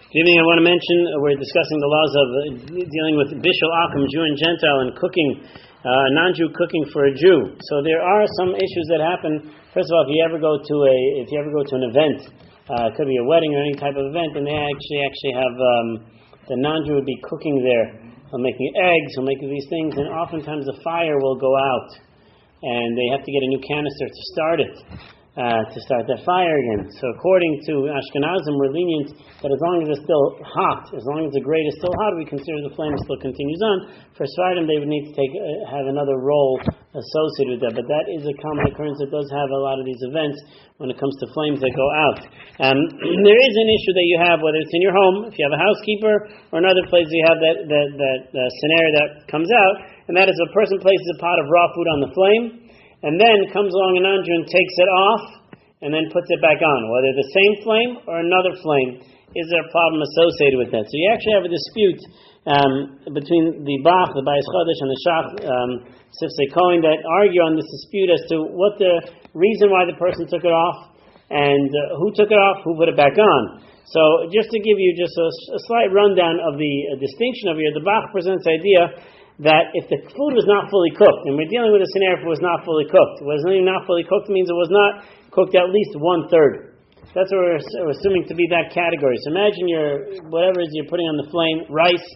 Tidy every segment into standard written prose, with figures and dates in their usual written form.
Good evening. I want to mention we're discussing the laws of dealing with bishul akum, Jew and Gentile, and cooking, non-Jew cooking for a Jew. So there are some issues that happen. First of all, if you ever go to an event, it could be a wedding or any type of event, and they actually have the non-Jew would be cooking there, making eggs, making these things, and oftentimes the fire will go out, and they have to get a new canister to start it. To start that fire again. So according to Ashkenazim, we're lenient that as long as it's still hot, as long as the grate is still hot, we consider the flame still continues on. For Sephardim, they would need to have another role associated with that. But that is a common occurrence that does have a lot of these events when it comes to flames that go out. There is an issue that you have, whether it's in your home, if you have a housekeeper, or another place you have that scenario that comes out, and that is a person places a pot of raw food on the flame, and then comes along a non-Jew and takes it off, and then puts it back on. Whether the same flame or another flame, is there a problem associated with that? So you actually have a dispute between the Bach, the Bayis Chodesh, and the Shach, Sifsei Kohen, that argue on this dispute as to what the reason why the person took it off, and who took it off, who put it back on. So just to give you just a slight rundown of the distinction over here, the Bach presents the idea that if the food was not fully cooked, and we're dealing with a scenario if it was not fully cooked, not fully cooked means it was not cooked at least 1/3. That's what we're assuming to be that category. So imagine whatever it is you're putting on the flame, rice,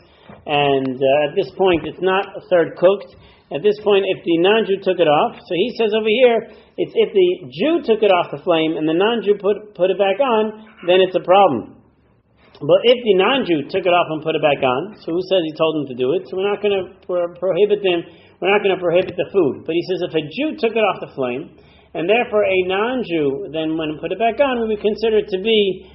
and at this point it's not a third cooked. At this point, if the non-Jew took it off, so he says over here, it's if the Jew took it off the flame and the non-Jew put it back on, then it's a problem. But if the non-Jew took it off and put it back on, so who says he told him to do it? So we're not going to prohibit them. We're not going to prohibit the food. But he says if a Jew took it off the flame, and therefore a non-Jew then when put it back on, we would consider it to be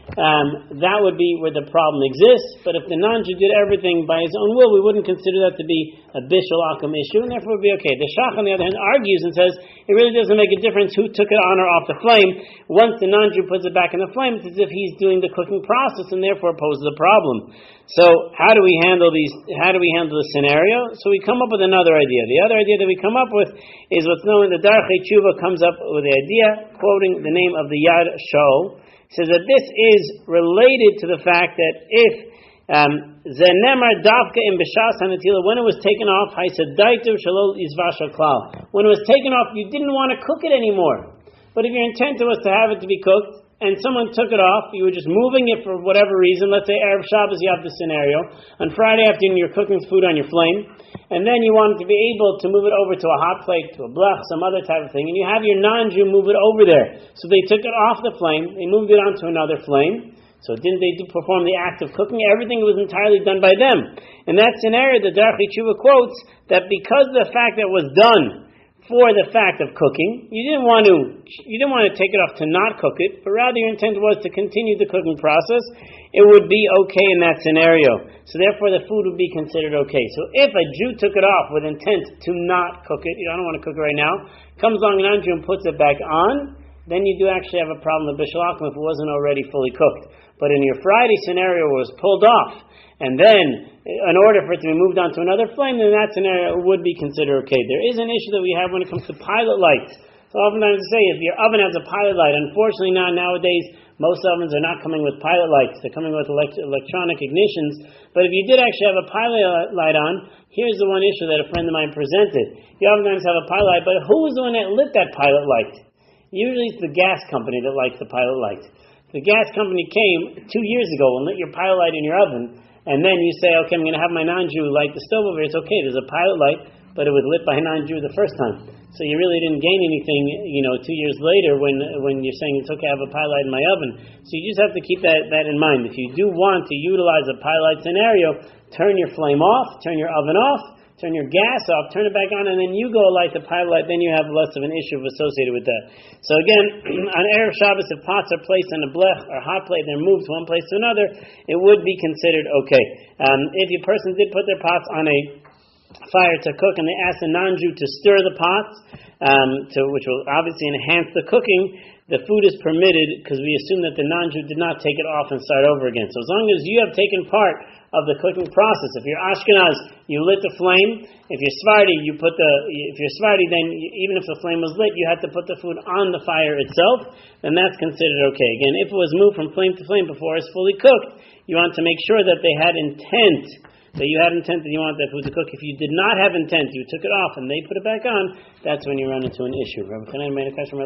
that would be where the problem exists. But if the non-Jew did everything by his own will, we wouldn't consider that to be a bishul akum issue, and therefore it would be okay. The Shach, on the other hand, argues and says it really doesn't make a difference who took it on or off the flame. Once the non-Jew puts it back in the flame, it's as if he's doing the cooking process, and therefore poses a problem. So how do we handle these? How do we handle the scenario? So we come up with another idea. The other idea that we come up with is what's known as the Darchei Tshuva comes up with the idea, quoting the name of the Yad Shaul, says that this is related to the fact that if Zenemar Davka in B'Shas HaNetila, when it was taken off, Haisadaitu Shalol Izvash HaKlal. When it was taken off, you didn't want to cook it anymore. But if your intent was to have it to be cooked, and someone took it off, you were just moving it for whatever reason, let's say Erev Shabbos you have this scenario, on Friday afternoon you're cooking food on your flame, and then you wanted to be able to move it over to a hot plate, to a blech, some other type of thing, and you have your non-Jew move it over there. So they took it off the flame, they moved it onto another flame, so didn't they perform the act of cooking? Everything was entirely done by them. In that scenario, the Darchei Tshuva quotes that because the fact that it was done for the fact of cooking, you didn't want to take it off to not cook it, but rather your intent was to continue the cooking process, it would be okay in that scenario. So therefore the food would be considered okay. So if a Jew took it off with intent to not cook it, I don't want to cook it right now, comes along an non-Jew and puts it back on, then you do actually have a problem with bishul akum if it wasn't already fully cooked. But in your Friday scenario where it was pulled off, and then, in order for it to be moved on to another flame, then that scenario would be considered okay. There is an issue that we have when it comes to pilot lights. So oftentimes we say, if your oven has a pilot light, unfortunately nowadays, most ovens are not coming with pilot lights. They're coming with electronic ignitions. But if you did actually have a pilot light on, here's the one issue that a friend of mine presented. You oftentimes have a pilot light, but who was the one that lit that pilot light? Usually it's the gas company that lights the pilot light. The gas company came 2 years ago and lit your pilot light in your oven, and then you say, okay, I'm going to have my non-Jew light the stove over here. It's okay, there's a pilot light, but it was lit by a non-Jew the first time. So you really didn't gain anything, 2 years later when you're saying it's okay, I have a pilot light in my oven. So you just have to keep that in mind. If you do want to utilize a pilot light scenario, turn your flame off, turn your oven off, turn your gas off, turn it back on, and then you go light the pilot light, then you have less of an issue associated with that. So again, on Erev Shabbos, if pots are placed on a blech or hot plate, they're moved from one place to another, it would be considered okay. If a person did put their pots on a fire to cook, and they ask the non-Jew to stir the pots, which will obviously enhance the cooking, the food is permitted because we assume that the non-Jew did not take it off and start over again. So as long as you have taken part of the cooking process, if you're Ashkenaz, you lit the flame. If you're Sephardi, then even if the flame was lit, you had to put the food on the fire itself, then that's considered okay. Again, if it was moved from flame to flame before it's fully cooked, you want to make sure that they had intent, that you had intent that you wanted that food to cook. If you did not have intent, you took it off and they put it back on, that's when you run into an issue. Rabbi Klein made a question.